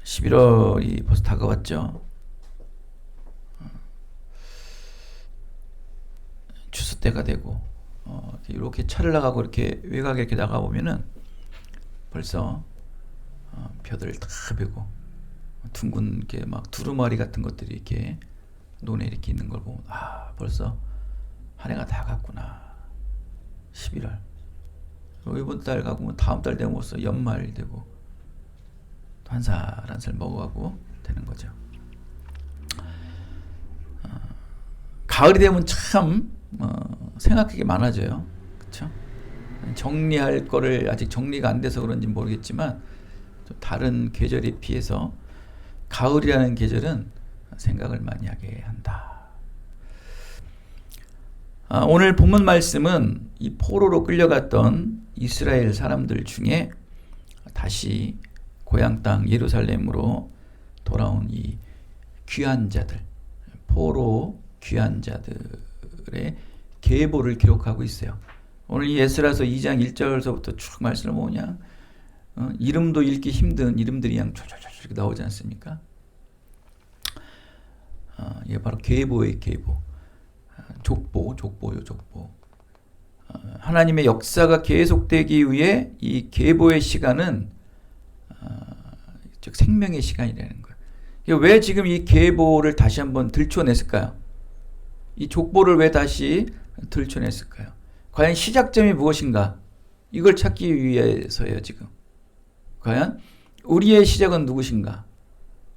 11월이 벌써 다가왔죠. 추수 때가 되고 이렇게 차를 나가고 이렇게 외곽에 이렇게 나가 보면은 벌써 벼들 다 베고 둥근 게 막 두루마리 같은 것들이 이렇게 논에 이렇게 있는 걸 보면 벌써 한 해가 다 갔구나. 11월. 이번 달 가고 다음 달 되면 벌써 연말 되고 한 살 한 살 먹어가고 되는 거죠. 가을이 되면 참 생각할 게 많아져요. 그렇죠? 정리할 거를 아직 정리가 안 돼서 그런지 모르겠지만 좀 다른 계절에 비해서 가을이라는 계절은 생각을 많이 하게 한다. 오늘 본문 말씀은 이 포로로 끌려갔던 이스라엘 사람들 중에 다시 고향 땅 예루살렘으로 돌아온 이 귀한 자들, 포로 귀한 자들의 계보를 기록하고 있어요. 오늘 이 에스라서 2장 1절서부터 쭉 말씀을 보냐, 이름도 읽기 힘든 이름들이 그냥 쫄쫄쫄 나오지 않습니까? 이게 바로 계보의 계보. 족보요, 족보. 하나님의 역사가 계속되기 위해 이 계보의 시간은 즉 생명의 시간이라는 거예요. 왜 지금 이 계보를 다시 한번 들춰냈을까요? 이 족보를 왜 다시 들춰냈을까요? 과연 시작점이 무엇인가? 이걸 찾기 위해서예요, 지금. 과연 우리의 시작은 누구신가?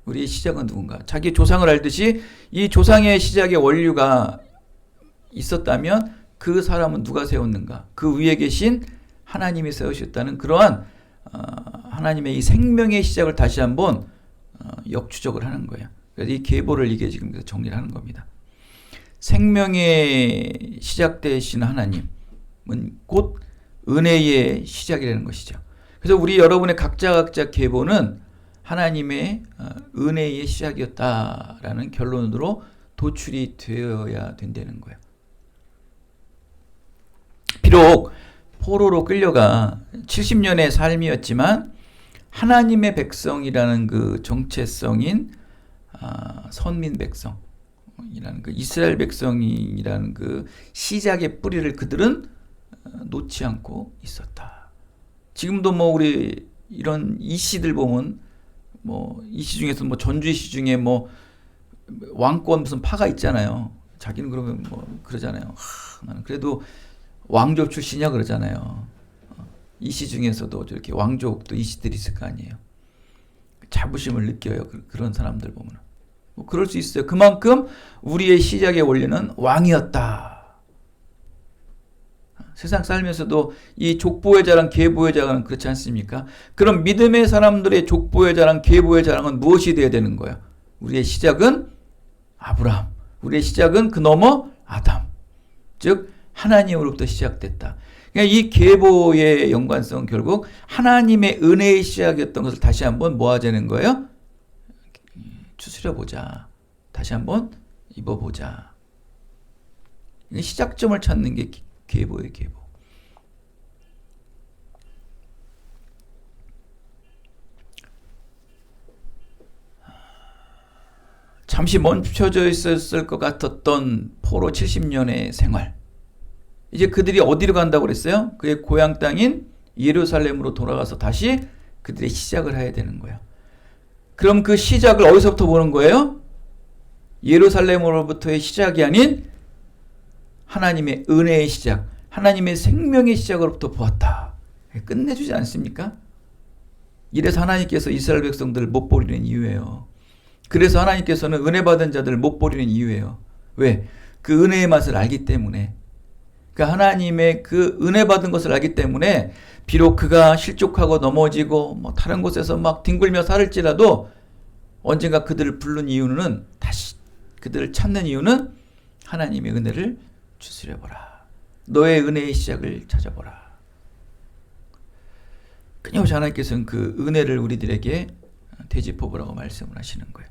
우리의 시작은 누군가? 자기 조상을 알듯이 이 조상의 시작의 원류가 있었다면 그 사람은 누가 세웠는가? 그 위에 계신 하나님이 세우셨다는 그러한 하나님의 이 생명의 시작을 다시 한번 역추적을 하는 거예요. 그래서 이 계보를 이게 지금 정리를 하는 겁니다. 생명의 시작 되신 하나님은 곧 은혜의 시작이라는 것이죠. 그래서 우리 여러분의 각자 계보는 하나님의 은혜의 시작이었다라는 결론으로 도출이 되어야 된다는 거예요. 비록 포로로 끌려가 70년의 삶이었지만 하나님의 백성이라는 그 정체성인 선민 백성이라는 그 이스라엘 백성이라는 그 시작의 뿌리를 그들은 놓지 않고 있었다. 지금도 뭐 우리 이런 이씨들 보면 뭐 이씨 중에서 뭐 전주 이씨 중에 뭐 왕권 무슨 파가 있잖아요. 자기는 그러면 뭐 그러잖아요. 나는 그래도 왕족 출신이야 그러잖아요. 이씨 중에서도 저렇게 왕족도 이씨들이 있을 거 아니에요. 자부심을 느껴요. 그런 사람들 보면. 뭐 그럴 수 있어요. 그만큼 우리의 시작의 원리는 왕이었다. 세상 살면서도 이 족보의 자랑, 계보의 자랑은 그렇지 않습니까? 그럼 믿음의 사람들의 족보의 자랑, 계보의 자랑은 무엇이 되어야 되는 거예요? 우리의 시작은 아브라함. 우리의 시작은 그 너머 아담. 즉 하나님으로부터 시작됐다. 그러니까 이 계보의 연관성 결국 하나님의 은혜의 시작이었던 것을 다시 한번 모아자는 거예요. 추스려보자. 다시 한번 입어보자. 시작점을 찾는 게 계보의 계보. 잠시 멈춰져 있었을 것 같았던 포로 70년의 생활. 이제 그들이 어디로 간다고 그랬어요? 그의 고향 땅인 예루살렘으로 돌아가서 다시 그들의 시작을 해야 되는 거예요. 그럼 그 시작을 어디서부터 보는 거예요? 예루살렘으로부터의 시작이 아닌 하나님의 은혜의 시작, 하나님의 생명의 시작으로부터 보았다. 끝내주지 않습니까? 이래서 하나님께서 이스라엘 백성들을 못 버리는 이유예요. 그래서 하나님께서는 은혜 받은 자들을 못 버리는 이유예요. 왜? 그 은혜의 맛을 알기 때문에. 그 하나님의 그 은혜 받은 것을 알기 때문에 비록 그가 실족하고 넘어지고 뭐 다른 곳에서 막 뒹굴며 살을지라도 언젠가 그들을 부른 이유는 다시 그들을 찾는 이유는 하나님의 은혜를 추스려보라. 너의 은혜의 시작을 찾아보라. 끊임없이 하나님께서는 그 은혜를 우리들에게 되짚어보라고 말씀을 하시는 거예요.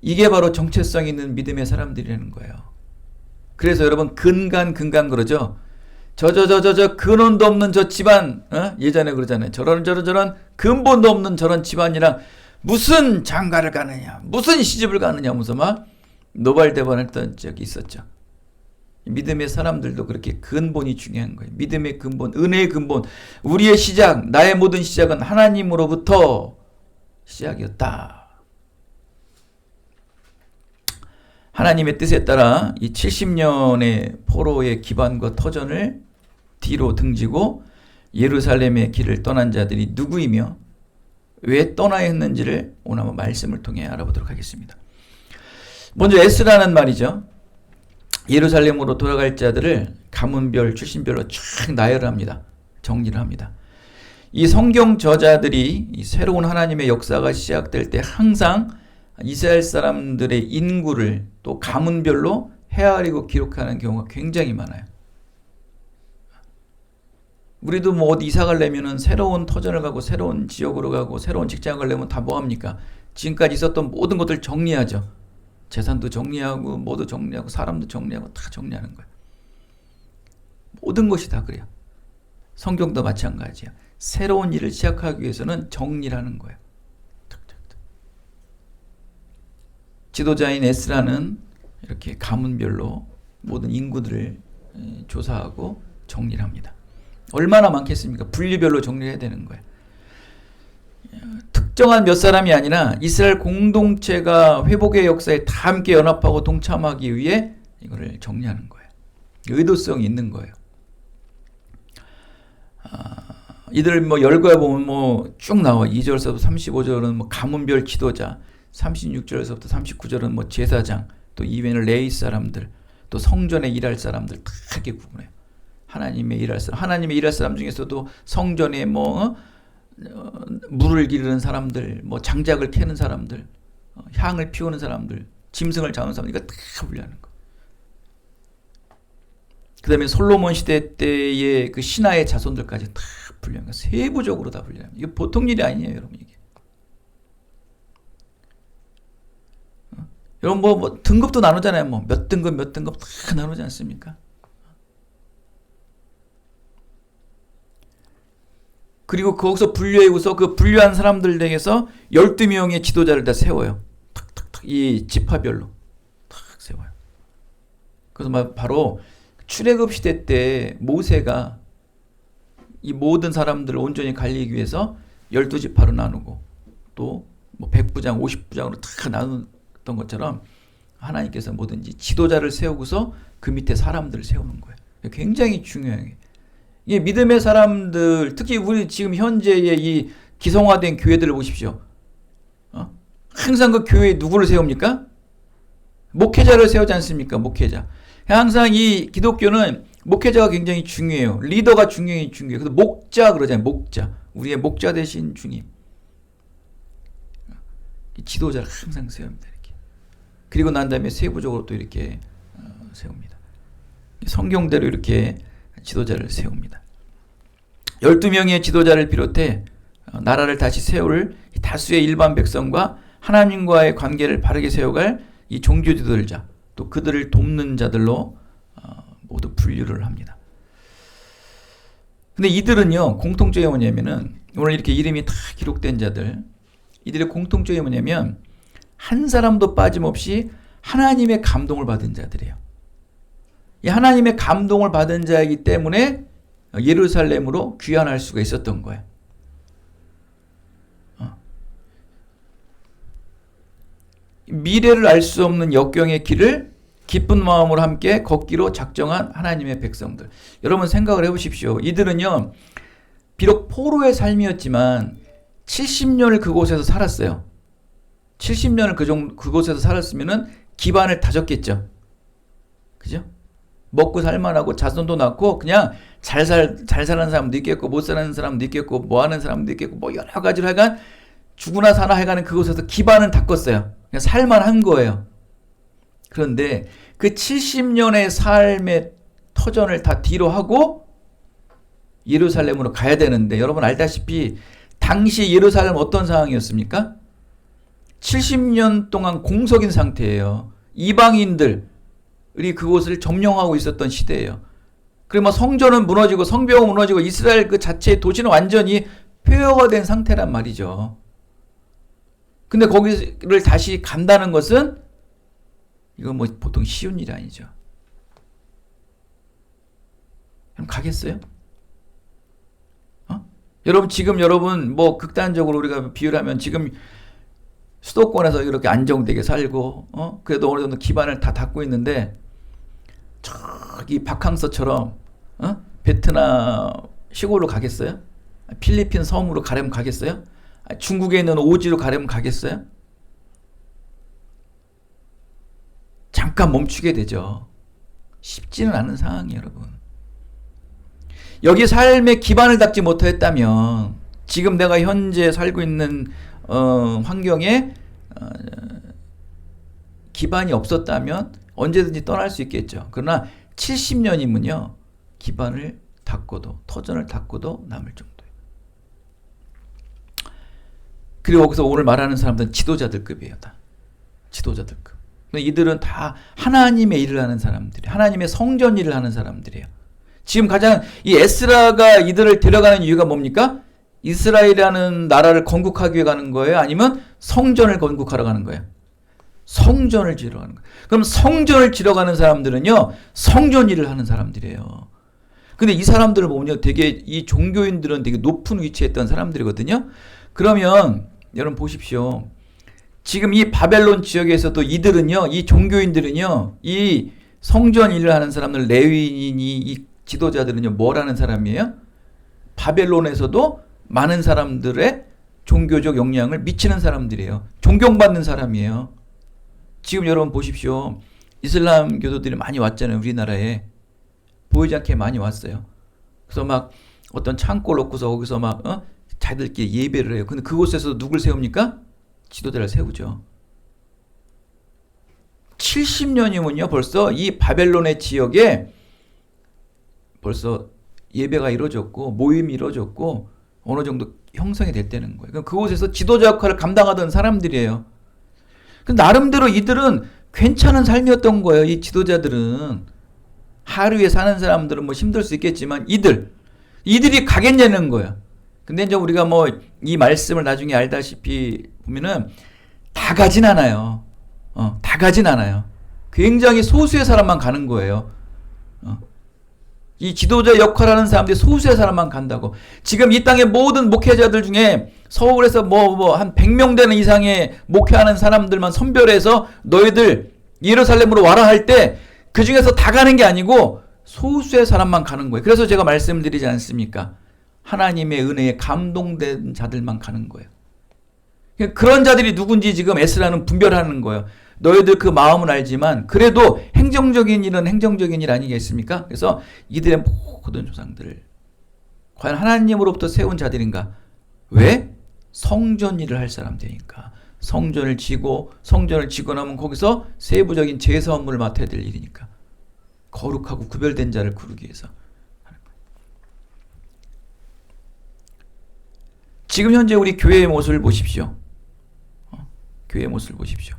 이게 바로 정체성 있는 믿음의 사람들이라는 거예요. 그래서 여러분 근간 그러죠. 근원도 없는 저 집안, 예전에 그러잖아요. 저런 근본도 없는 저런 집안이랑 무슨 장가를 가느냐, 무슨 시집을 가느냐 하면서 막 노발대발했던 적이 있었죠. 믿음의 사람들도 그렇게 근본이 중요한 거예요. 믿음의 근본, 은혜의 근본, 우리의 시작, 나의 모든 시작은 하나님으로부터 시작이었다. 하나님의 뜻에 따라 이 70년의 포로의 기반과 터전을 뒤로 등지고 예루살렘의 길을 떠난 자들이 누구이며 왜 떠나야 했는지를 오늘 한번 말씀을 통해 알아보도록 하겠습니다. 먼저 에스라는 말이죠. 예루살렘으로 돌아갈 자들을 가문별, 출신별로 쫙 나열합니다. 정리를 합니다. 이 성경 저자들이 이 새로운 하나님의 역사가 시작될 때 항상 이스라엘 사람들의 인구를 또 가문별로 헤아리고 기록하는 경우가 굉장히 많아요. 우리도 뭐 어디 이사 가려면은 새로운 터전을 가고 새로운 지역으로 가고 새로운 직장을 가려면 다 뭐합니까? 지금까지 있었던 모든 것들 정리하죠. 재산도 정리하고 뭐도 정리하고 사람도 정리하고 다 정리하는 거예요. 모든 것이 다 그래요. 성경도 마찬가지야. 새로운 일을 시작하기 위해서는 정리를 하는 거예요. 지도자인 에스라는 이렇게 가문별로 모든 인구들을 조사하고 정리를 합니다. 얼마나 많겠습니까? 분리별로 정리를 해야 되는 거예요. 특정한 몇 사람이 아니라 이스라엘 공동체가 회복의 역사에 다 함께 연합하고 동참하기 위해 이거를 정리하는 거예요. 의도성이 있는 거예요. 이들 뭐 열거해 보면 뭐 쭉 나와. 2절서부터 35절은 뭐 가문별 지도자, 36절에서부터 39절은 뭐 제사장, 또 이외에는 레위 사람들, 또 성전에 일할 사람들 다 이렇게 구분해요. 하나님의 일할 사람 중에서도 성전에 뭐 물을 기르는 사람들, 뭐 장작을 캐는 사람들, 향을 피우는 사람들, 짐승을 잡는 사람들, 이거 다 분류하는 거. 그 다음에 솔로몬 시대 때의 그 신하의 자손들까지 다 분류하는 거. 세부적으로 다 분류하는 거. 이게 보통 일이 아니에요, 여러분. 이게. 여러분 뭐 등급도 나누잖아요. 뭐 몇 등급 다 나누지 않습니까? 그리고 거기서 분류해서 그 분류한 사람들 중에서 12명의 지도자를 다 세워요. 탁탁탁 이 지파별로 탁 세워요. 그래서 바로 출애굽 시대 때 모세가 이 모든 사람들을 온전히 관리하기 위해서 12지파로 나누고 또 뭐 100부장, 50부장으로 다 나눴던 것처럼 하나님께서 뭐든지 지도자를 세우고서 그 밑에 사람들을 세우는 거예요. 굉장히 중요해요. 이 믿음의 사람들, 특히 우리 지금 현재의 이 기성화된 교회들을 보십시오. 항상 그 교회에 누구를 세웁니까? 목회자를 세우지 않습니까? 목회자. 항상 이 기독교는 목회자가 굉장히 중요해요. 리더가 중요해요. 그래서 목자 그러잖아요. 목자. 우리의 목자 대신 주님. 지도자를 항상 세웁니다. 이렇게. 그리고 난 다음에 세부적으로 또 이렇게 세웁니다. 성경대로 이렇게 지도자를 세웁니다. 12명의 지도자를 비롯해 나라를 다시 세울 다수의 일반 백성과 하나님과의 관계를 바르게 세워갈 이 종교 지도자, 또 그들을 돕는 자들로 모두 분류를 합니다. 근데 이들은요, 공통점이 뭐냐면은, 오늘 이렇게 이름이 다 기록된 자들, 이들의 공통점이 뭐냐면, 한 사람도 빠짐없이 하나님의 감동을 받은 자들이에요. 이 하나님의 감동을 받은 자이기 때문에 예루살렘으로 귀환할 수가 있었던 거예요. 미래를 알 수 없는 역경의 길을 기쁜 마음으로 함께 걷기로 작정한 하나님의 백성들. 여러분 생각을 해보십시오. 이들은요, 비록 포로의 삶이었지만 70년을 그곳에서 살았어요. 70년을 그곳에서 살았으면은 기반을 다졌겠죠. 그죠? 먹고 살만하고 자손도 낳고 그냥 잘 사는 사람도 있겠고 못 사는 사람도 있겠고 뭐 하는 사람도 있겠고 뭐 여러 가지로 하여간 죽으나 사나 하여간 그곳에서 기반은 닦았어요. 그냥 살만한 거예요. 그런데 그 70년의 삶의 터전을 다 뒤로 하고 예루살렘으로 가야 되는데, 여러분 알다시피 당시 예루살렘 어떤 상황이었습니까? 70년 동안 공석인 상태예요. 이방인들이 그곳을 점령하고 있었던 시대예요. 그리고 뭐 성전은 무너지고 성벽은 무너지고 이스라엘 그 자체의 도시는 완전히 폐허가 된 상태란 말이죠. 근데 거기를 다시 간다는 것은 이건 뭐 보통 쉬운 일이 아니죠. 그럼 가겠어요? 여러분 지금 여러분 뭐 극단적으로 우리가 비유를 하면 지금 수도권에서 이렇게 안정되게 살고 그래도 어느 정도 기반을 다 닦고 있는데 저기 바캉스처럼 베트남 시골로 가겠어요? 필리핀 섬으로 가려면 가겠어요? 중국에 있는 오지로 가려면 가겠어요? 잠깐 멈추게 되죠. 쉽지는 않은 상황이에요, 여러분. 여기 삶의 기반을 닦지 못했다면 지금 내가 현재 살고 있는 환경에 기반이 없었다면 언제든지 떠날 수 있겠죠. 그러나 70년이면요. 기반을 닦고도 터전을 닦고도 남을 정도예요. 그리고 거기서 오늘 말하는 사람들은 지도자들급이에요. 다. 지도자들급. 이들은 다 하나님의 일을 하는 사람들이에요. 하나님의 성전 일을 하는 사람들이에요. 지금 가장 이 에스라가 이들을 데려가는 이유가 뭡니까? 이스라엘이라는 나라를 건국하기 위해 가는 거예요? 아니면 성전을 건국하러 가는 거예요? 성전을 지러 가는 거예요. 그럼 성전을 지러 가는 사람들은요, 성전 일을 하는 사람들이에요. 근데 이 사람들을 보면요, 되게 이 종교인들은 되게 높은 위치에 있던 사람들이거든요. 그러면 여러분 보십시오. 지금 이 바벨론 지역에서도 이들은요, 이 종교인들은요, 이 성전 일을 하는 사람들, 레위인이 이 지도자들은요, 뭐라는 사람이에요? 바벨론에서도 많은 사람들의 종교적 영향을 미치는 사람들이에요. 존경받는 사람이에요. 지금 여러분 보십시오. 이슬람 교도들이 많이 왔잖아요. 우리나라에. 보이지 않게 많이 왔어요. 그래서 막 어떤 창고를 놓고서 거기서 막 자기들끼리 예배를 해요. 근데 그곳에서 누굴 세웁니까? 지도자를 세우죠. 70년이면요. 벌써 이 바벨론의 지역에 벌써 예배가 이루어졌고 모임이 이루어졌고 어느 정도 형성이 됐다는 거예요. 그곳에서 지도자 역할을 감당하던 사람들이에요. 나름대로 이들은 괜찮은 삶이었던 거예요. 이 지도자들은. 하루에 사는 사람들은 뭐 힘들 수 있겠지만 이들이 가겠냐는 거예요. 근데 이제 우리가 뭐 이 말씀을 나중에 알다시피 보면은 다 가진 않아요. 다 가진 않아요. 굉장히 소수의 사람만 가는 거예요. 이 지도자 역할하는 사람들이 소수의 사람만 간다고. 지금 이 땅의 모든 목회자들 중에 서울에서 한 100명 되는 이상의 목회하는 사람들만 선별해서 너희들 예루살렘으로 와라 할 때 그 중에서 다 가는 게 아니고 소수의 사람만 가는 거예요. 그래서 제가 말씀드리지 않습니까? 하나님의 은혜에 감동된 자들만 가는 거예요. 그런 자들이 누군지 지금 에스라는 분별하는 거예요. 너희들 그 마음은 알지만 그래도 행정적인 일은 행정적인 일 아니겠습니까? 그래서 이들의 모든 조상들을 과연 하나님으로부터 세운 자들인가? 왜? 성전 일을 할 사람들이니까. 성전을 지고 나면 거기서 세부적인 제사 업무를 맡아야 될 일이니까. 거룩하고 구별된 자를 부르기 위해서 하는 거예요. 지금 현재 우리 교회의 모습을 보십시오. 교회의 모습을 보십시오.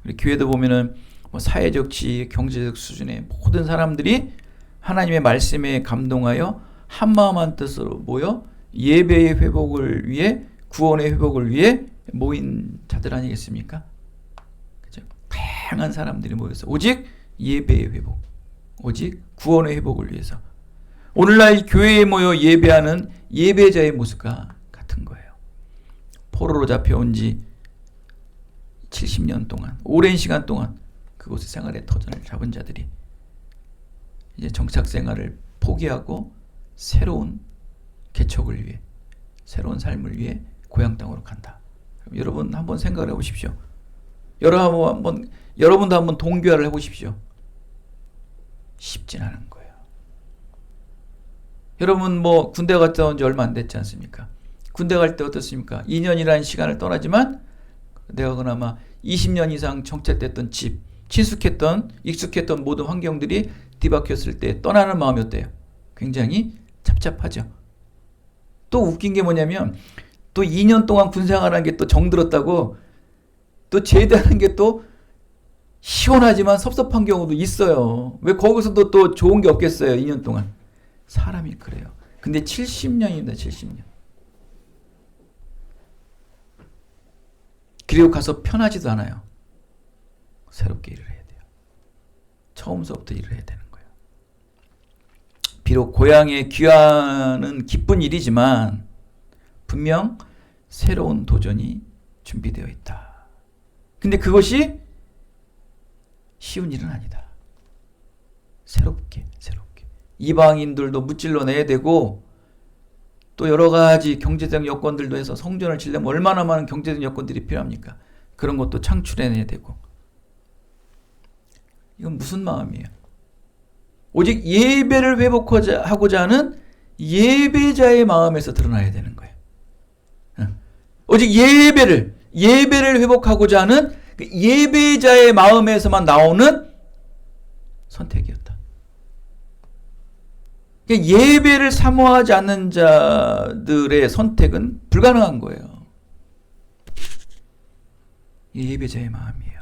우리 교회도 보면은 뭐 사회적 지위, 경제적 수준의 모든 사람들이 하나님의 말씀에 감동하여 한마음 한뜻으로 모여 예배의 회복을 위해, 구원의 회복을 위해 모인 자들 아니겠습니까? 그죠? 다양한 사람들이 모여서 오직 예배의 회복, 오직 구원의 회복을 위해서 오늘날 교회에 모여 예배하는 예배자의 모습과 같은 거예요. 포로로 잡혀온 지 70년 동안, 오랜 시간 동안 그곳의 생활의 터전을 잡은 자들이 이제 정착 생활을 포기하고 새로운 개척을 위해, 새로운 삶을 위해 고향 땅으로 간다. 여러분 한번 생각을 해보십시오. 여러분도 한번 동교화를 해보십시오. 쉽진 않은 거예요. 여러분 뭐 군대 갔다 온 지 얼마 안 됐지 않습니까? 군대 갈 때 어떻습니까? 2년이라는 시간을 떠나지만 내가 그나마 20년 이상 정착됐던 집, 친숙했던, 익숙했던 모든 환경들이 뒤바뀌었을 때 떠나는 마음이 어때요? 굉장히 답답하죠. 또 웃긴 게 뭐냐면 또 2년 동안 군생활하는 게 또 정들었다고 또 제대하는 게 또 시원하지만 섭섭한 경우도 있어요. 왜 거기서도 또 좋은 게 없겠어요. 2년 동안. 사람이 그래요. 근데 70년입니다. 70년. 그리고 가서 편하지도 않아요. 새롭게 일을 해야 돼요. 처음서부터 일을 해야 되는 거예요. 비록 고향에 귀환은 기쁜 일이지만 분명 새로운 도전이 준비되어 있다. 근데 그것이 쉬운 일은 아니다. 새롭게. 이방인들도 무찔러 내야 되고 또 여러 가지 경제적 여건들도 해서 성전을 지려면 얼마나 많은 경제적 여건들이 필요합니까? 그런 것도 창출해내야 되고. 이건 무슨 마음이에요? 오직 예배를 회복하고자 하는 예배자의 마음에서 드러나야 되는 거예요. 오직 예배를 회복하고자 하는 예배자의 마음에서만 나오는 선택이었다. 예배를 사모하지 않는 자들의 선택은 불가능한 거예요. 예배자의 마음이에요.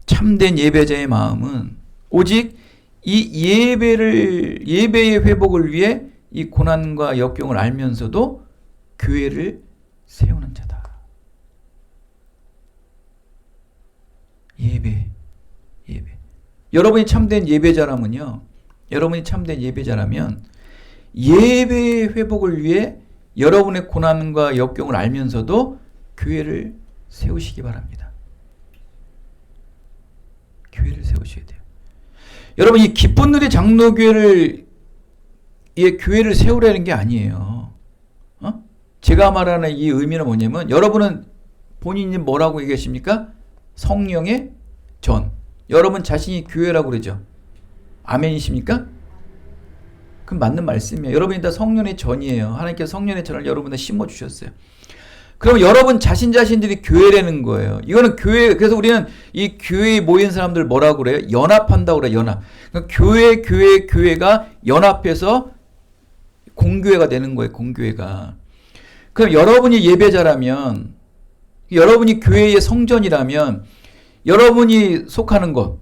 참된 예배자의 마음은 오직 이 예배의 회복을 위해 이 고난과 역경을 알면서도 교회를 세우는 자다. 예배. 여러분이 참된 예배자라면 예배의 회복을 위해 여러분의 고난과 역경을 알면서도 교회를 세우시기 바랍니다. 교회를 세우셔야 돼요. 여러분, 이 기쁜 누리 장로교회를 교회를 세우라는 게 아니에요. 제가 말하는 이 의미는 뭐냐면, 여러분은 본인이 뭐라고 얘기하십니까? 성령의 전. 여러분 자신이 교회라고 그러죠. 아멘이십니까? 그럼 맞는 말씀이에요. 여러분이 다 성령의 전이에요. 하나님께서 성령의 전을 여러분에 심어주셨어요. 그럼 여러분 자신들이 교회라는 거예요. 이거는 교회, 그래서 우리는 이 교회에 모인 사람들 뭐라고 그래요? 연합한다고 그래요. 연합. 그러니까 교회가 연합해서 공교회가 되는 거예요. 공교회가. 그럼 여러분이 예배자라면, 여러분이 교회의 성전이라면, 여러분이 속하는 곳,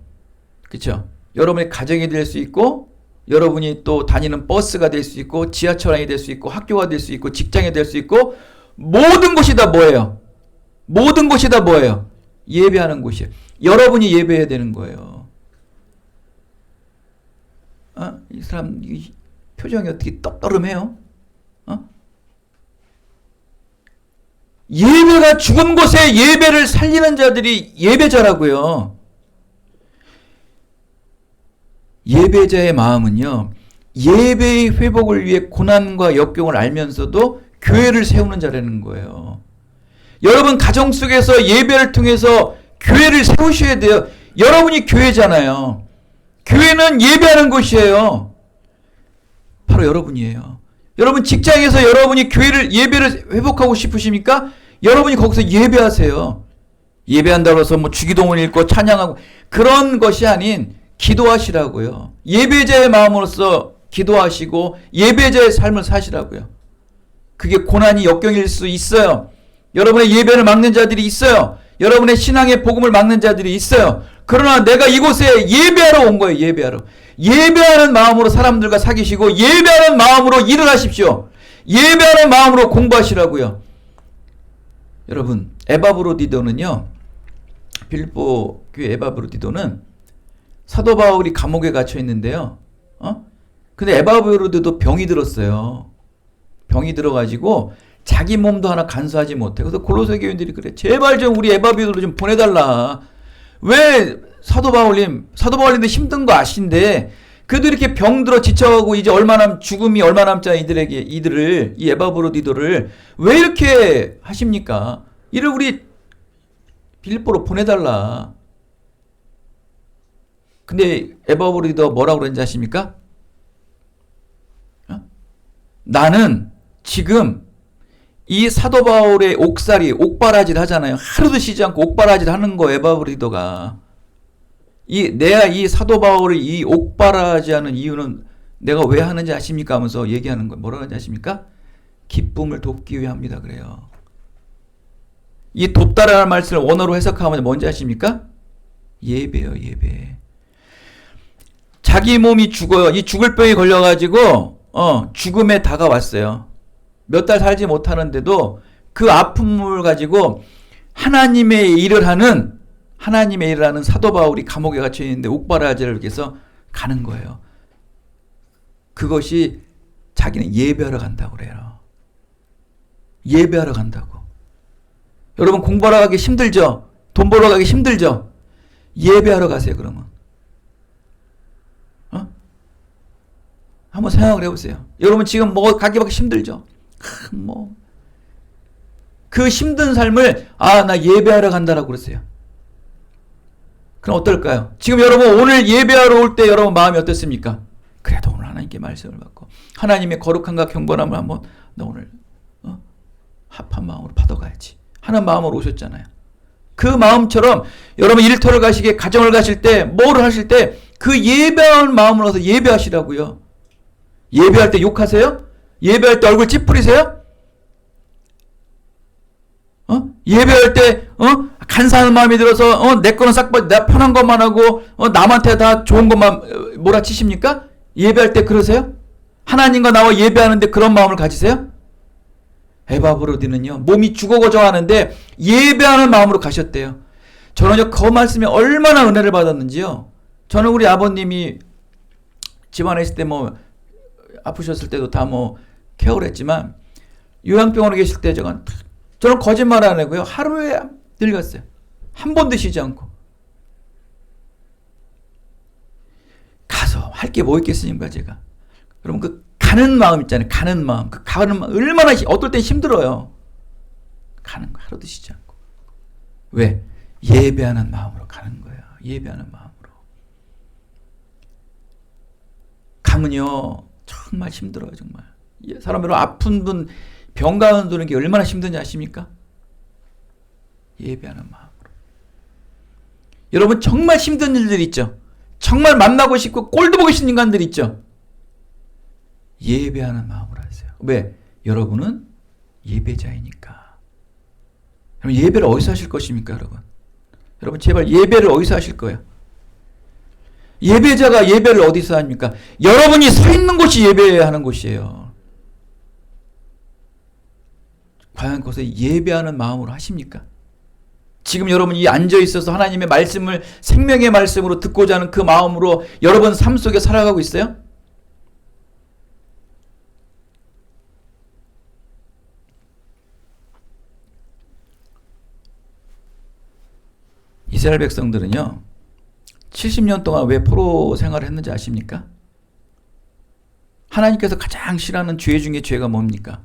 그렇죠? 여러분의 가정이 될 수 있고, 여러분이 또 다니는 버스가 될 수 있고, 지하철이 될 수 있고, 학교가 될 수 있고, 직장이 될 수 있고, 모든 곳이 다 뭐예요? 모든 곳이 다 뭐예요? 예배하는 곳이에요. 여러분이 예배해야 되는 거예요. 이 사람 이 표정이 어떻게 떡떠름해요? 예배가 죽은 곳에 예배를 살리는 자들이 예배자라고요. 예배자의 마음은요, 예배의 회복을 위해 고난과 역경을 알면서도 교회를 세우는 자라는 거예요. 여러분 가정 속에서 예배를 통해서 교회를 세우셔야 돼요. 여러분이 교회잖아요. 교회는 예배하는 곳이에요. 바로 여러분이에요. 여러분 직장에서 여러분이 예배를 회복하고 싶으십니까? 여러분이 거기서 예배하세요. 예배한다고 해서 뭐 주기도문 읽고 찬양하고 그런 것이 아닌 기도하시라고요. 예배자의 마음으로서 기도하시고 예배자의 삶을 사시라고요. 그게 고난이 역경일 수 있어요. 여러분의 예배를 막는 자들이 있어요. 여러분의 신앙의 복음을 막는 자들이 있어요. 그러나 내가 이곳에 예배하러 온 거예요. 예배하는 마음으로 사람들과 사귀시고 예배하는 마음으로 일을 하십시오. 예배하는 마음으로 공부하시라고요. 여러분, 에바브로디도는요, 빌립보 교회 에바브로디도는 사도 바울이 감옥에 갇혀 있는데요. 근데 에바브로디도 병이 들었어요. 병이 들어가지고 자기 몸도 하나 간수하지 못해. 그래서 골로새 교인들이 그래. 제발 좀 우리 에바브로디도 좀 보내달라. 왜 사도 바울님도 힘든 거 아신데 그래도 이렇게 병들어 지쳐가고 이제 죽음이 얼마 남지 않은 이 에바브로디도를 왜 이렇게 하십니까? 이를 우리 빌립보로 보내달라. 근데 에바브로디도 뭐라고 그랬는지 아십니까? 나는 지금 이 사도 바울의 옥바라질 하잖아요. 하루도 쉬지 않고 옥바라질 하는 거 에바브로디도가. 내가 이 사도 바울을 이 옥바라지하는 이유는 내가 왜 하는지 아십니까? 하면서 얘기하는 거 뭐라고 하는지 아십니까? 기쁨을 돕기 위해 합니다. 그래요. 이 돕다라는 말씀을 원어로 해석하면 뭔지 아십니까? 예배예요. 예배. 자기 몸이 죽어요. 이 죽을 병에 걸려가지고 죽음에 다가왔어요. 몇 달 살지 못하는데도 그 아픔을 가지고 하나님의 일을 하는 사도 바울이 감옥에 갇혀 있는데 옥바라지를 위해서 가는 거예요. 그것이 자기는 예배하러 간다고 그래요. 예배하러 간다고. 여러분 공부하러 가기 힘들죠? 돈 벌러 가기 힘들죠? 예배하러 가세요, 그러면. 한번 생각을 해보세요. 여러분 지금 뭐 가기밖에 힘들죠? 그 힘든 삶을 나 예배하러 간다라고 그러세요. 그럼 어떨까요? 지금 여러분 오늘 예배하러 올 때 여러분 마음이 어떻습니까? 그래도 오늘 하나님께 말씀을 받고 하나님의 거룩함과 경건함을 한번 나 오늘 합한 마음으로 받아가야지 하는 마음으로 오셨잖아요. 그 마음처럼 여러분 일터를 가시게 가정을 가실 때 뭐를 하실 때 그 예배하는 마음으로 와서 예배하시라고요. 예배할 때 욕하세요? 예배할 때 얼굴 찌푸리세요? 예배할 때 간사한 마음이 들어서 내 거는 싹 나 편한 것만 하고 남한테 다 좋은 것만 몰아치십니까? 예배할 때 그러세요? 하나님과 나와 예배하는데 그런 마음을 가지세요? 에바브로디는요 몸이 죽어고자 하는데 예배하는 마음으로 가셨대요. 저는요 그 말씀에 얼마나 은혜를 받았는지요. 저는 우리 아버님이 집안에 있을 때 뭐 아프셨을 때도 다 뭐 케어를 했지만 요양병원에 계실 때 저는 거짓말 안 하고요 하루에 늙었어요. 한 번도 쉬지 않고 가서 할 게 뭐 있겠습니까 제가. 여러분 그 가는 마음 있잖아요. 가는 마음. 그 가는 마음 얼마나 어떨 때 힘들어요. 가는 거 하루도 쉬지 않고. 왜? 예배하는 마음으로 가는 거예요. 예배하는 마음으로. 가면요 정말 힘들어요. 정말. 사람 여러분 아픈 분 병 가두는 게 얼마나 힘든지 아십니까? 예배하는 마음으로. 여러분 정말 힘든 일들 있죠. 정말 만나고 싶고 꼴도 보기 싫은 인간들 있죠. 예배하는 마음으로 하세요. 왜? 여러분은 예배자이니까. 그럼 예배를 어디서 하실 것입니까, 여러분? 여러분 제발 예배를 어디서 하실 거예요? 예배자가 예배를 어디서 합니까? 여러분이 서 있는 곳이 예배하는 곳이에요. 과연 그것을 예배하는 마음으로 하십니까? 지금 여러분이 앉아 있어서 하나님의 말씀을 생명의 말씀으로 듣고자 하는 그 마음으로 여러분 삶 속에 살아가고 있어요? 이스라엘 백성들은요 70년 동안 왜 포로 생활을 했는지 아십니까? 하나님께서 가장 싫어하는 죄 중에 죄가 뭡니까?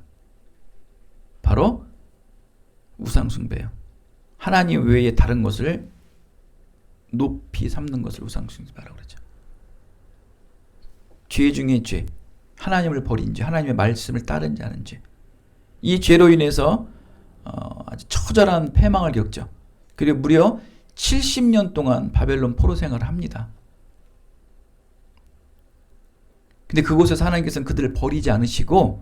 바로 우상숭배예요. 하나님 외에 다른 것을 높이 삼는 것을 우상숭배라고 그러죠. 죄 중에 죄, 하나님을 버린 죄, 하나님의 말씀을 따르지 않은 죄. 이 죄로 인해서 아주 처절한 패망을 겪죠. 그리고 무려 70년 동안 바벨론 포로 생활을 합니다. 근데 그곳에서 하나님께서는 그들을 버리지 않으시고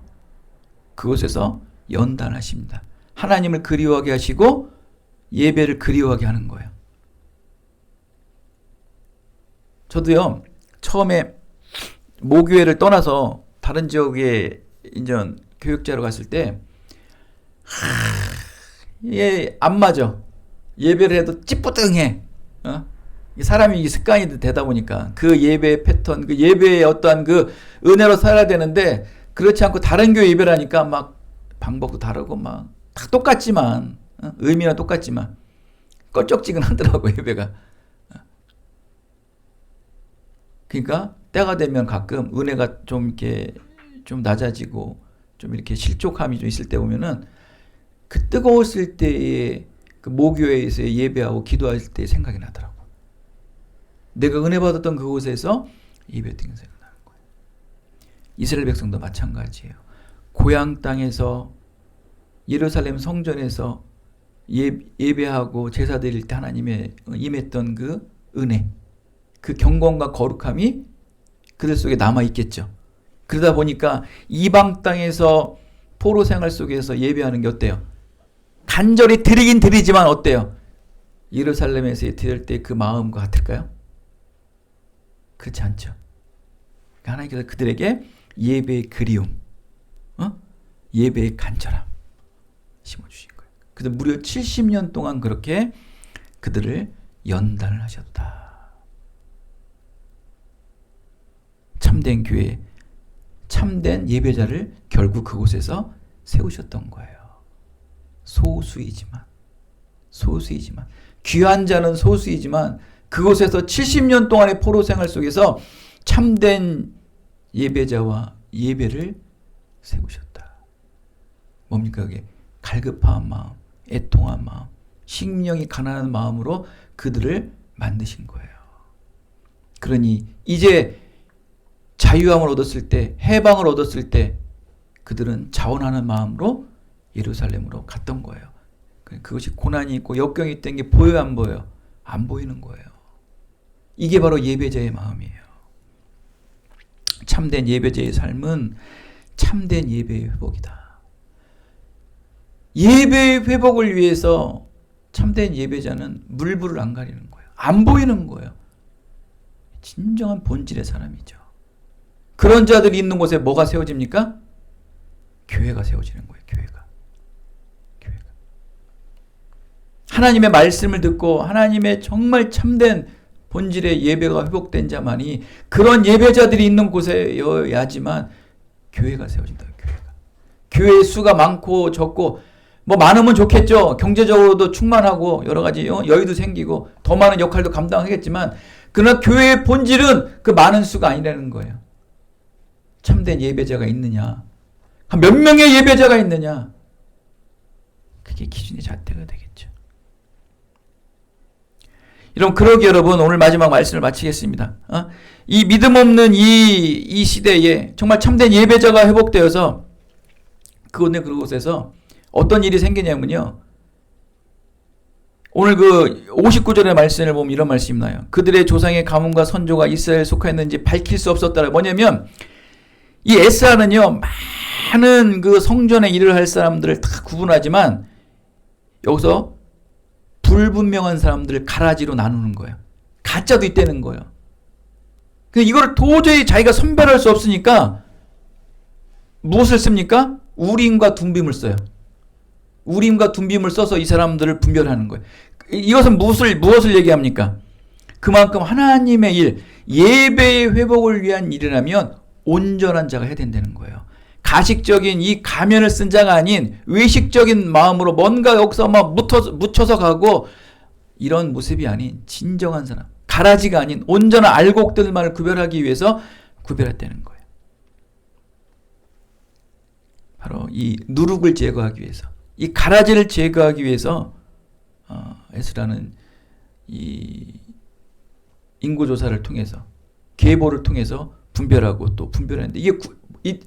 그곳에서 연단하십니다. 하나님을 그리워하게 하시고 예배를 그리워하게 하는 거예요. 저도요 처음에 모교회를 떠나서 다른 지역에 인전 교육자로 갔을 때 이게 안 맞아. 예배를 해도 찌뿌둥해. 사람이 습관이 되다 보니까 그 예배 패턴, 그 예배의 어떠한 그 은혜로 살아야 되는데 그렇지 않고 다른 교회 예배를 하니까 막 방법도 다르고 막 다 똑같지만 의미는 똑같지만 껄쩍지근하더라고 예배가. 그러니까 때가 되면 가끔 은혜가 좀 이렇게 좀 낮아지고 좀 이렇게 실족함이 좀 있을 때 보면은 그 뜨거웠을 때의 그 모교회에서 예배하고 기도할 때 생각이 나더라고. 내가 은혜 받았던 그곳에서 예배했던 생각이 나는 거예요. 이스라엘 백성도 마찬가지예요. 고향 땅에서 예루살렘 성전에서 예배하고 제사 드릴 때 하나님의 임했던 그 은혜, 그 경건과 거룩함이 그들 속에 남아있겠죠. 그러다 보니까 이방 땅에서 포로 생활 속에서 예배하는 게 어때요? 간절히 드리긴 드리지만 어때요? 예루살렘에서 드릴 때 그 마음과 같을까요? 그렇지 않죠. 하나님께서 그들에게 예배의 그리움, 예배의 간절함 심어주신 거예요. 그래서 무려 70년 동안 그렇게 그들을 연단을 하셨다. 참된 교회, 참된 예배자를 결국 그곳에서 세우셨던 거예요. 소수이지만 귀한 자는 소수이지만 그곳에서 70년 동안의 포로 생활 속에서 참된 예배자와 예배를 세우셨다. 뭡니까 그게? 갈급한 마음, 애통한 마음, 심령이 가난한 마음으로 그들을 만드신 거예요. 그러니 이제 자유함을 얻었을 때, 해방을 얻었을 때 그들은 자원하는 마음으로 예루살렘으로 갔던 거예요. 그것이 고난이 있고 역경이 있던 게 보여요, 안 보여요? 안 보이는 거예요. 이게 바로 예배자의 마음이에요. 참된 예배자의 삶은 참된 예배의 회복이다. 예배의 회복을 위해서 참된 예배자는 물불을 안 가리는 거예요. 안 보이는 거예요. 진정한 본질의 사람이죠. 그런 자들이 있는 곳에 뭐가 세워집니까? 교회가 세워지는 거예요. 교회가. 하나님의 말씀을 듣고 하나님의 정말 참된 본질의 예배가 회복된 자만이 그런 예배자들이 있는 곳에여야지만 교회가 세워진다. 교회의 수가 많고 적고 뭐 많으면 좋겠죠. 경제적으로도 충만하고 여러 가지 여유도 생기고 더 많은 역할도 감당하겠지만 그러나 교회의 본질은 그 많은 수가 아니라는 거예요. 참된 예배자가 있느냐, 몇 명의 예배자가 있느냐, 그게 기준의 잣대가 되겠죠. 여러분 오늘 마지막 말씀을 마치겠습니다. 이 믿음 없는 이 시대에 정말 참된 예배자가 회복되어서 그곳에서 어떤 일이 생기냐면요. 오늘 그 59절의 말씀을 보면 이런 말씀이 나요. 그들의 조상의 가문과 선조가 이스라엘에 속하였는지 밝힐 수 없었더라. 뭐냐면 이 에스라는요, 많은 그 성전에 일을 할 사람들을 다 구분하지만 여기서 불분명한 사람들을 가라지로 나누는 거예요. 가짜도 있다는 거예요. 근데 이거를 도저히 자기가 선별할 수 없으니까 무엇을 씁니까? 우림과 둠빔을 써요. 우림과 둠빔을 써서 이 사람들을 분별하는 거예요. 이것은 무엇을 얘기합니까? 그만큼 하나님의 일, 예배의 회복을 위한 일이라면 온전한 자가 해야 된다는 거예요. 가식적인 이 가면을 쓴 자가 아닌 외식적인 마음으로 뭔가 여기서 막 묻혀서 가고 이런 모습이 아닌 진정한 사람, 가라지가 아닌 온전한 알곡들만을 구별하기 위해서 구별했다는 거예요. 바로 이 누룩을 제거하기 위해서, 이 가라지를 제거하기 위해서 에스라는 이 인구조사를 통해서, 계보를 통해서 분별하고 또 분별하는데 이게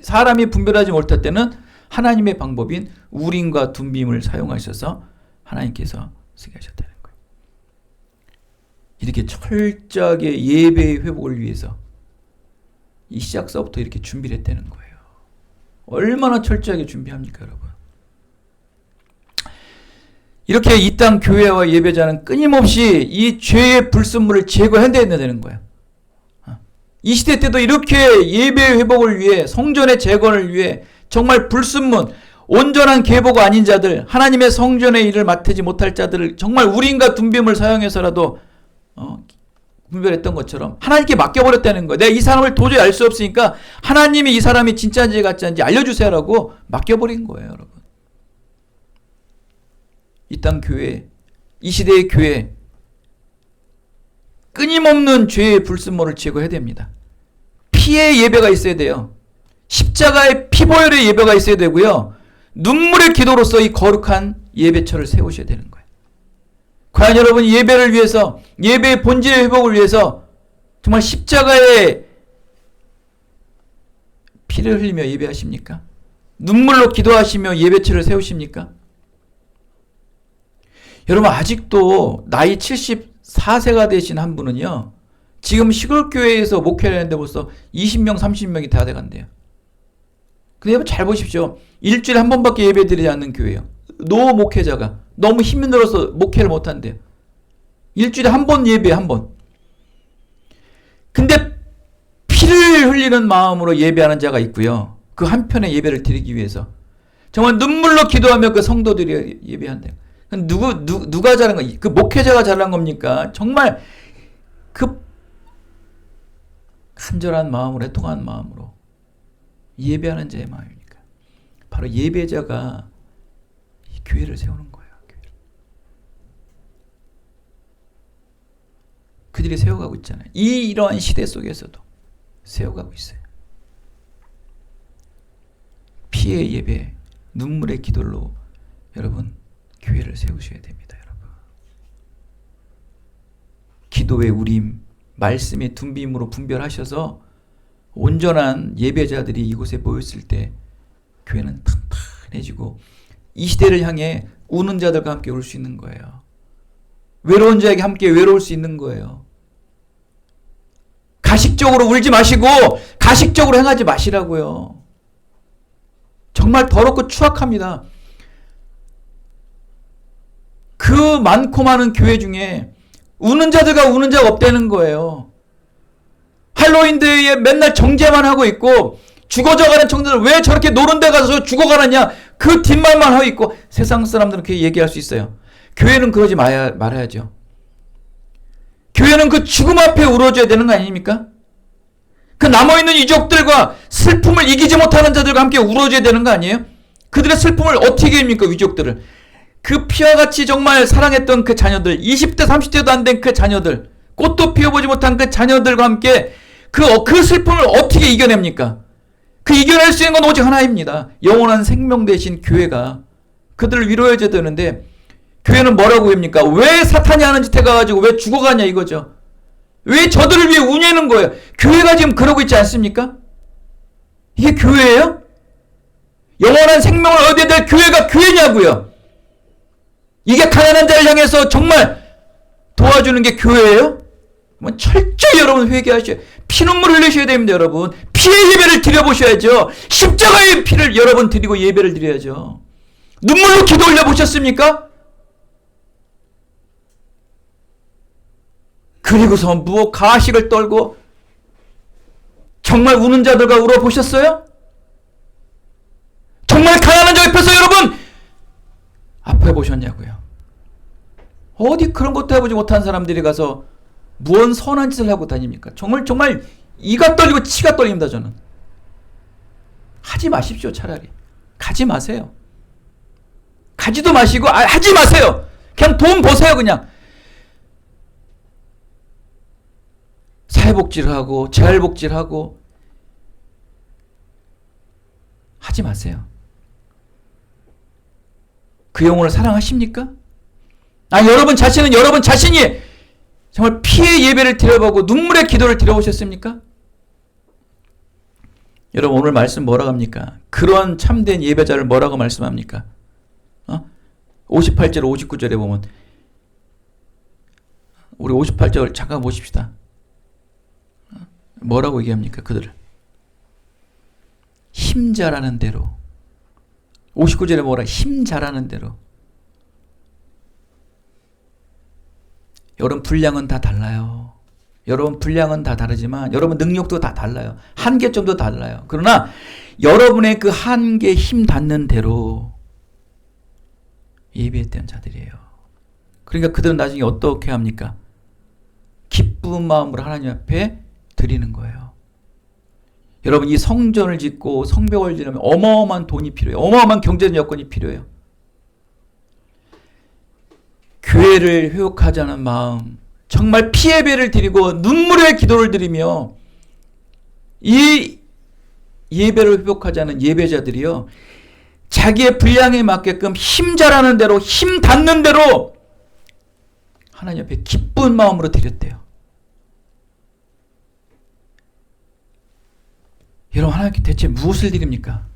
사람이 분별하지 못할 때는 하나님의 방법인 우림과 둠빔을 사용하셔서 하나님께서 쓰게 하셨다는 거예요. 이렇게 철저하게 예배의 회복을 위해서 이 시작서부터 이렇게 준비를 했다는 거예요. 얼마나 철저하게 준비합니까, 여러분? 이렇게 이 땅 교회와 예배자는 끊임없이 이 죄의 불순물을 제거해야 된다는 거예요. 이 시대 때도 이렇게 예배 회복을 위해, 성전의 재건을 위해 정말 불순물, 온전한 계보가 아닌 자들, 하나님의 성전의 일을 맡지 못할 자들을 정말 우림과 둠빔을 사용해서라도 분별했던 것처럼 하나님께 맡겨버렸다는 거예요. 내가 이 사람을 도저히 알 수 없으니까 하나님이 이 사람이 진짜인지 가짜인지 알려주세요라고 맡겨버린 거예요, 여러분. 이 땅 교회, 이 시대의 교회, 끊임없는 죄의 불순물을 제거해야 됩니다. 피의 예배가 있어야 돼요. 십자가의 피보혈의 예배가 있어야 되고요. 눈물의 기도로서 이 거룩한 예배처를 세우셔야 되는 거예요. 과연 여러분 예배를 위해서, 예배의 본질의 회복을 위해서 정말 십자가의 피를 흘리며 예배하십니까? 눈물로 기도하시며 예배처를 세우십니까? 여러분 아직도 나이 74세가 되신 한 분은요, 지금 시골교회에서 목회를 하는데 벌써 20명, 30명이 다 돼간대요. 근데 여러분 잘 보십시오. 일주일에 한 번밖에 예배드리지 않는 교회예요. 노 목회자가 너무 힘이 들어서 목회를 못한대요. 일주일에 한 번 예배, 한 번. 근데 피를 피를 흘리는 마음으로 예배하는 자가 있고요. 그 한편의 예배를 드리기 위해서 정말 눈물로 기도하며 그 성도들이 예배한대요. 누가 잘한 거? 그 목회자가 잘한 겁니까? 정말 그 간절한 마음으로, 애통한 마음으로 예배하는 자의 마음입니까? 바로 예배자가 이 교회를 세우는 거예요. 교회를. 그들이 세워가고 있잖아요. 이러한 시대 속에서도 세워가고 있어요. 피의 예배, 눈물의 기도로 여러분 교회를 세우셔야 됩니다. 여러분. 기도의 우림, 말씀의 둔빔으로 분별하셔서 온전한 예배자들이 이곳에 모였을 때 교회는 탄탄해지고 이 시대를 향해 우는 자들과 함께 올 수 있는 거예요. 외로운 자에게 함께 외로울 수 있는 거예요. 가식적으로 울지 마시고 가식적으로 행하지 마시라고요. 정말 더럽고 추악합니다. 그 많고 많은 교회 중에 우는 자들과 우는 자가 없다는 거예요. 할로윈데이에 맨날 정죄만 하고 있고 죽어져가는 청년들 왜 저렇게 노는 데 가서 죽어가느냐 그 뒷말만 하고 있고 세상 사람들은 그렇게 얘기할 수 있어요. 교회는 그러지 말아야죠. 교회는 그 죽음 앞에 울어줘야 되는 거 아닙니까? 그 남아있는 유족들과 슬픔을 이기지 못하는 자들과 함께 울어줘야 되는 거 아니에요? 그들의 슬픔을 어떻게 이깁니까? 유족들을. 그 피와 같이 정말 사랑했던 그 자녀들, 20대 30대도 안 된 그 자녀들, 꽃도 피워보지 못한 그 자녀들과 함께 그 슬픔을 어떻게 이겨냅니까? 그 이겨낼 수 있는 건 오직 하나입니다. 영원한 생명 대신 교회가 그들을 위로해줘야 되는데 교회는 뭐라고 합니까? 왜 사탄이 하는 짓 해가지고 왜 죽어가냐 이거죠. 왜 저들을 위해 우냐는 거예요. 교회가 지금 그러고 있지 않습니까? 이게 교회예요? 영원한 생명을 얻어야 될 교회가 교회냐고요. 이게 가난한 자를 향해서 정말 도와주는 게 교회예요? 철저히 여러분 회개하셔야 피눈물 흘리셔야 됩니다. 여러분 피의 예배를 드려보셔야죠. 십자가의 피를 여러분 드리고 예배를 드려야죠. 눈물로 기도 올려보셨습니까? 그리고서 무엇 가식을 떨고 정말 우는 자들과 울어보셨어요? 정말 가난한 자 옆에서 여러분 아파보셨냐고요. 어디 그런 것도 해보지 못한 사람들이 가서 무언 선한 짓을 하고 다닙니까? 정말 이가 떨리고 치가 떨립니다. 저는 하지 마십시오. 차라리 가지 마세요. 가지도 마시고 하지 마세요. 그냥 돈 버세요. 그냥 사회복지를 재활복지를 하지 마세요. 그 영혼을 사랑하십니까? 여러분 자신이 정말 피의 예배를 드려보고 눈물의 기도를 드려보셨습니까? 여러분 오늘 말씀 뭐라고 합니까? 그런 참된 예배자를 뭐라고 말씀합니까? 58절 59절에 보면 우리 58절 잠깐 보십시다. 뭐라고 얘기합니까? 그들을 힘 잘하는 대로 59절에 뭐라? 힘 잘하는 대로. 여러분 분량은 다 달라요. 여러분 분량은 다 다르지만 여러분 능력도 다 달라요. 한계점도 달라요. 그러나 여러분의 그 한계 힘 닿는 대로 예배했던 자들이에요. 그러니까 그들은 나중에 어떻게 합니까? 기쁜 마음으로 하나님 앞에 드리는 거예요. 여러분 이 성전을 짓고 성벽을 지으면 어마어마한 돈이 필요해요. 어마어마한 경제적 여건이 필요해요. 교회를 회복하지 않은 마음, 정말 피예배를 드리고 눈물의 기도를 드리며 이 예배를 회복하지 않은 예배자들이요, 자기의 분량에 맞게끔 힘 잘하는 대로, 힘 닿는 대로 하나님 앞에 기쁜 마음으로 드렸대요. 여러분 하나님께 대체 무엇을 드립니까?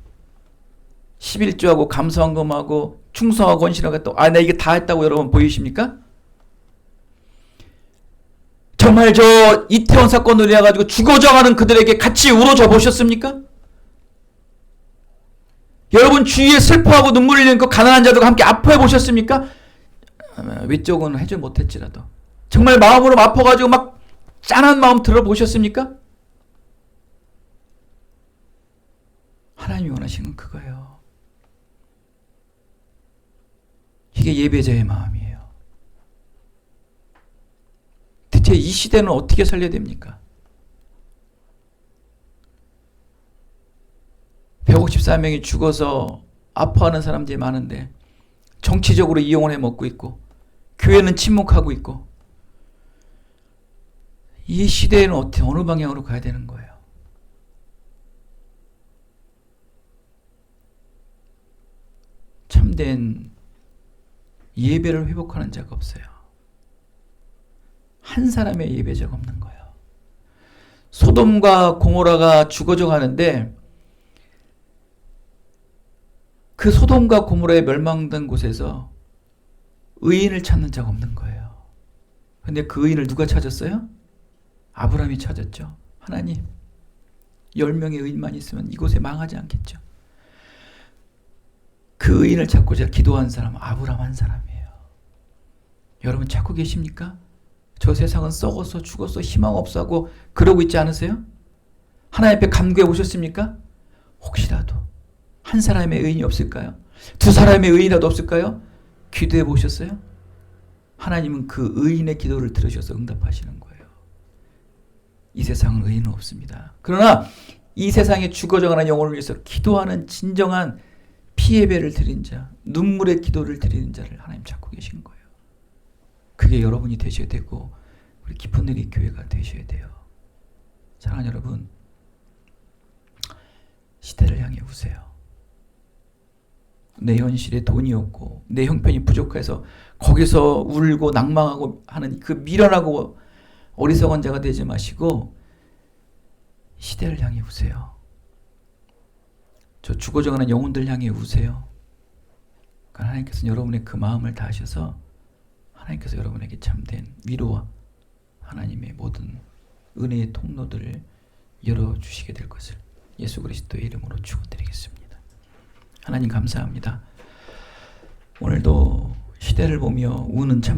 11조하고 감사헌금하고 충성하고 건실하고 또 나 이게 다 했다고 여러분 보이십니까? 정말 저 이태원 사건으로 인해가지고 죽어져가는 그들에게 같이 울어줘 보셨습니까? 여러분 주위에 슬퍼하고 눈물 흘리는 그 가난한 자들과 함께 아파해 보셨습니까? 위쪽은 해줄 못했지라도 정말 마음으로 아파가지고 막 짠한 마음 들어보셨습니까? 하나님이 원하시는 건 그거예요. 이게 예배자의 마음이에요. 대체 이 시대는 어떻게 살려야 됩니까? 154명이 죽어서 아파하는 사람들이 많은데 정치적으로 이용을 해 먹고 있고 교회는 침묵하고 있고 이 시대에는 어떻게 어느 방향으로 가야 되는 거예요? 참된 예배를 회복하는 자가 없어요. 한 사람의 예배자가 없는 거예요. 소돔과 고모라가 죽어져 가는데 그 소돔과 고모라에 멸망된 곳에서 의인을 찾는 자가 없는 거예요. 근데 그 의인을 누가 찾았어요? 아브라함이 찾았죠. 하나님, 10명의 의인만 있으면 이곳에 망하지 않겠죠. 그 의인을 찾고자 기도한 사람은 아브라함 한 사람이에요. 여러분 찾고 계십니까? 저 세상은 썩어서 죽어서 희망 없어 하고 그러고 있지 않으세요? 하나님 앞에 간구해 보셨습니까? 혹시라도 한 사람의 의인이 없을까요? 두 사람의 의인이라도 없을까요? 기도해 보셨어요? 하나님은 그 의인의 기도를 들으셔서 응답하시는 거예요. 이 세상은 의인은 없습니다. 그러나 이 세상에 죽어져가는 영혼을 위해서 기도하는 진정한 피예배를 드린 자, 눈물의 기도를 드리는 자를 하나님 찾고 계신 거예요. 그게 여러분이 되셔야 되고 우리 깊은 은혜 교회가 되셔야 돼요. 사랑하는 여러분, 시대를 향해 우세요. 내 현실에 돈이 없고 내 형편이 부족해서 거기서 울고 낭망하고 하는 그 미련하고 어리석은 자가 되지 마시고 시대를 향해 우세요. 저 죽어져가는 영혼들 향해 우세요. 그러니까 하나님께서는 여러분의 그 마음을 다하셔서 하나님께서 여러분에게 참된 위로와 하나님의 모든 은혜의 통로들을 열어주시게 될 것을 예수 그리스도의 이름으로 축원드리겠습니다. 하나님 감사합니다. 오늘도 시대를 보며 우는 참